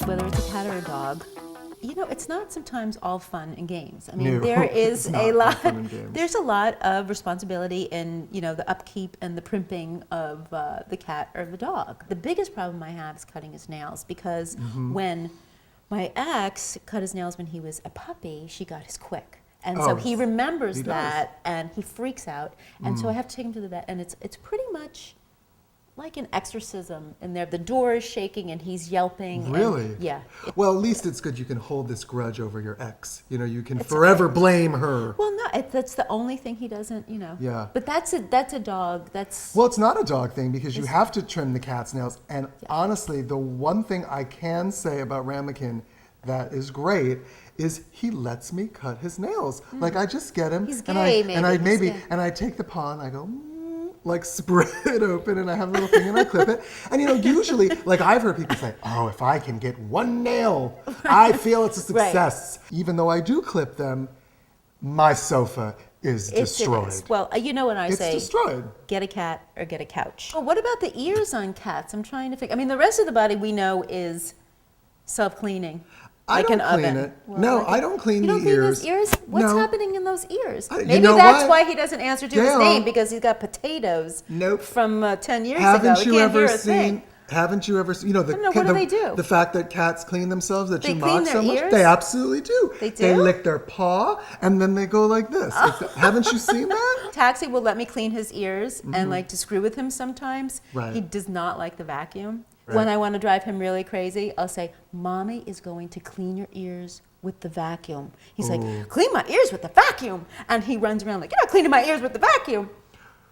whether it's a cat or a dog, you know, it's not sometimes all fun and games. I mean, No, there is it's not a all lot. fun and games. There's a lot of responsibility in, you know, the upkeep and the primping of the cat or the dog. The biggest problem I have is cutting his nails, because when my ex cut his nails when he was a puppy, she got his quick. And so he remembers he does. that, and he freaks out. And so I have to take him to the vet, and it's pretty much like an exorcism in there. The door is shaking and he's yelping. Really? And, yeah. Well, at least it's good you can hold this grudge over your ex. You know, you can forever blame her. Well, no, that's the only thing he doesn't, you know. Yeah. But that's a dog. That's. Well, it's not a dog thing because you have to trim the cat's nails. And honestly, the one thing I can say about Ramekin that is great is he lets me cut his nails. Like I just get him. He's and gay, and I take the paw and I go, like spread it open, and I have a little thing and I clip it. And you know, usually, like I've heard people say, oh, if I can get one nail, I feel it's a success. Right. Even though I do clip them, my sofa is destroyed. Well, you know when I say, it's destroyed. Get a cat or get a couch. Well, what about the ears on cats? I'm trying to think. I mean, the rest of the body we know is self-cleaning. I Like don't an clean oven. it. Well, no, like I don't clean you the don't clean ears. those ears? What's No. happening in those ears? You Maybe know that's what? why he doesn't answer to his Dale, name, because he's got potatoes Nope. from 10 years Haven't ago. He you can't ever hear a seen? thing. Haven't you ever seen? You know, I don't know, what do they do? The fact that cats clean themselves, that They you clean mock their so much. ears? They absolutely do. They They do? lick their paw and then they go like this. Haven't you seen that? Taxi will let me clean his ears and like to screw with him sometimes. Right. He does not like the vacuum. Right. When I want to drive him really crazy, I'll say, Mommy is going to clean your ears with the vacuum. He's like, clean my ears with the vacuum. And he runs around like, you're not cleaning my ears with the vacuum.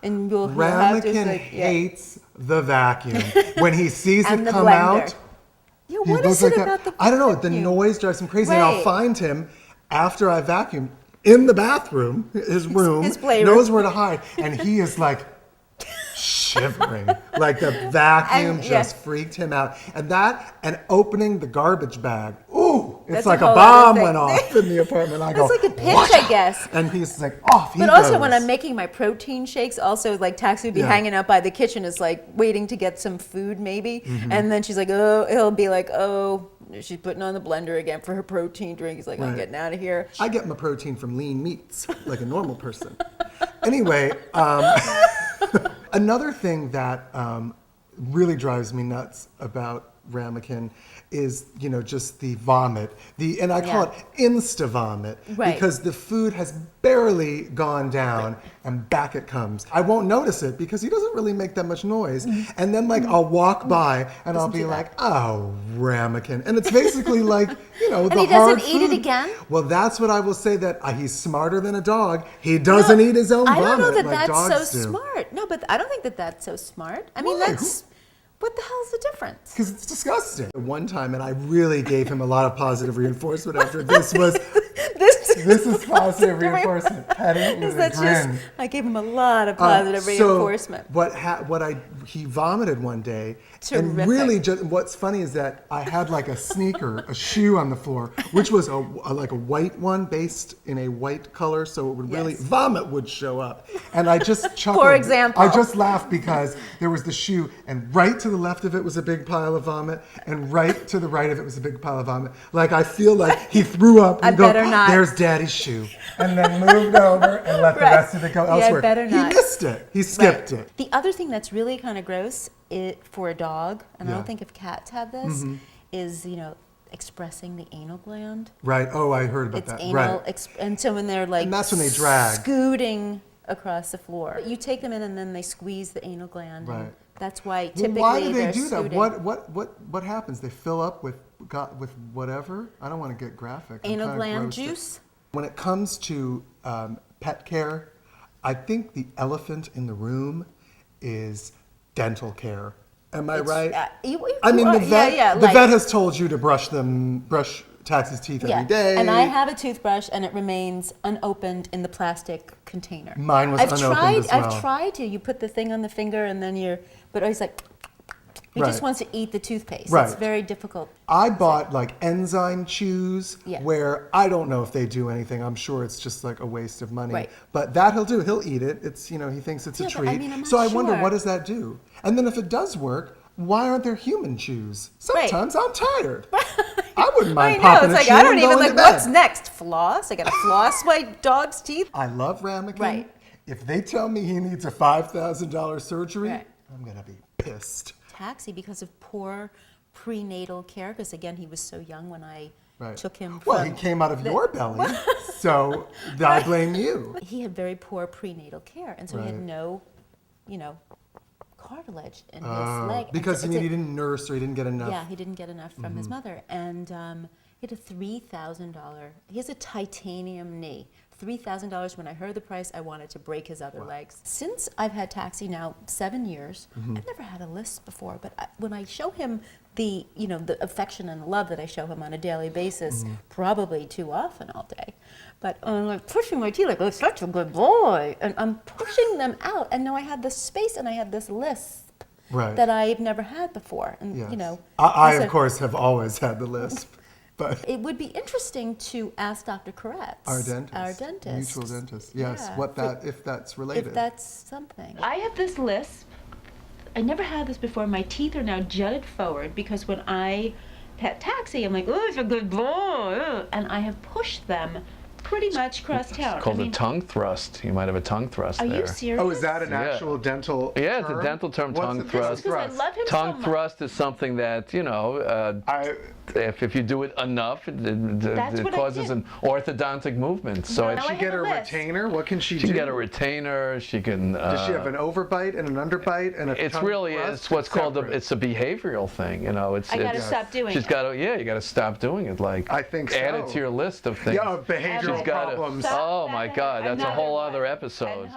And you'll have to Ramekin like, hates the vacuum. When he sees And it the come blender. out, Yeah, he what goes is it like that. about the I don't know. The vacuum? noise drives him crazy. And I'll Right. find him after I vacuum in the bathroom, his room, his playroom. knows where to hide, and he is like shivering. Like the vacuum And, just freaked him out. And that, and opening the garbage bag. Ooh, it's That's like a a whole bomb other went thing. off in the apartment. I go, That's like a pinch, "Watch I out." guess. And he's like, off he But also goes. when I'm making my protein shakes, also like Taxi would be Yeah. hanging out by the kitchen, is like waiting to get some food maybe. Mm-hmm. And then she's like, oh, he'll be like, oh, she's putting on the blender again for her protein drink. He's like, I'm Right. getting out of here. I get my protein from lean meats, like a normal person. Anyway, another thing that really drives me nuts about Ramekin is, you know, just the vomit. And I call it insta vomit, Right. because the food has barely gone down and back it comes. I won't notice it because he doesn't really make that much noise. And then like I'll walk by and I'll be do that. like, oh, Ramekin. And it's basically like, you know, the he hard doesn't eat it food. again? Well, that's what I will say, that he's smarter than a dog. He doesn't eat his own I vomit don't know that like that's dogs so do. smart. No, but I don't think that that's so smart. I mean, Why? that's, what the hell's the difference? Because it's disgusting. One time, and I really gave him a lot of positive reinforcement after this was, this is positive reinforcement. Petting with a That's grin. just, I gave him a lot of positive reinforcement. He vomited one day, and Terrific. really, what's funny is that I had like a sneaker, a shoe on the floor, which was like a white one based in a white color, so it would really, Yes. vomit would show up. And I just chuckled. For example. I just laughed because there was the shoe, and right to the left of it was a big pile of vomit, and right to the right of it was a big pile of vomit. Like I feel like he threw up and better not. there's Daddy's shoe, and then moved over and let the Right. rest of it go Yeah, elsewhere. better not. He missed it. He skipped it. The other thing that's really kind of gross for a dog, and I Yeah. don't think if cats have this, is, you know, expressing the anal gland. Right. Oh, I heard about It's that. anal, Right. and so when they're like, And that's when they drag. scooting across the floor. You take them in and then they squeeze the anal gland. And Right. that's why Well, typically why do they they're do that? scooting. What happens? They fill up with whatever. I don't want to get graphic. I'm Anal kinda gland grossed. juice? When it comes to pet care, I think the elephant in the room is dental care. Am I right? I mean, the vet has told you to brush Taxi's teeth every day. And I have a toothbrush and it remains unopened in the plastic container. Mine was unopened as well. I've tried to. You put the thing on the finger and then but he's like, he just Right. wants to eat the toothpaste. Right. It's very difficult. I bought like enzyme chews, Yeah. where I don't know if they do anything. I'm sure it's just like a waste of money. Right. But that he'll do. He'll eat it. It's, you know, he thinks it's a Yeah, but treat. I mean, I'm not so I wonder, sure. what does that do? And then if it does work, why aren't there human chews? Right. Sometimes I'm tired. I wouldn't mind I know, popping it's a like, chew I don't and even going like, to bed. what's next? Floss? I gotta floss my dog's teeth? I love ramekin. Right. If they tell me he needs a $5,000 surgery, Right. I'm going to be pissed. Taxi because of poor prenatal care, because again, he was so young when I Right. took him Well, from he came out of your belly, so I blame you. He had very poor prenatal care, and so he had Right. no, cartilage in his leg. And Because so he it's a- didn't nurse or he didn't get enough. Yeah, he didn't get enough from his mother, and he had a $3,000. He has a titanium knee. $3,000. When I heard the price, I wanted to break his other legs. Since I've had Taxi now 7 years, I've never had a lisp before. But when I show him the affection and love that I show him on a daily basis, probably too often all day. But I'm like pushing my teeth, like, oh, such a good boy, and I'm pushing them out, and now I have this space and I have this lisp Right. that I've never had before, and Yes. I he of said, course, have always had the lisp. But it would be interesting to ask Dr. Koretz, our dentist. our dentist, Mutual dentist. Yes. Yeah, If that's related. if that's something. I have this lisp. I never had this before. My teeth are now jutted forward because when I pet Taxi, I'm like, oh, it's a good boy, and I have pushed them pretty much across town. It's called a tongue thrust. You might have a tongue thrust Are there. you serious? Oh, is that an Yeah. actual dental Yeah, it's term? a dental term, What's tongue a dental thrust. Because I love him so Tongue much. thrust is something that, if you do it enough, That's it what I causes did. an orthodontic movement. So No, it's, I She get have a a list. retainer? What can she she do? can get a retainer. She can. Does she have an overbite and an underbite and a It's tongue really thrust? it's what's called separate. it's a behavioral thing. It's. I gotta it's- stop doing She's it. got to you got to stop doing it. Like I think add it so. to your list of things. Yeah, behavioral She's gotta- problems. Oh my God, that's a whole other episode. And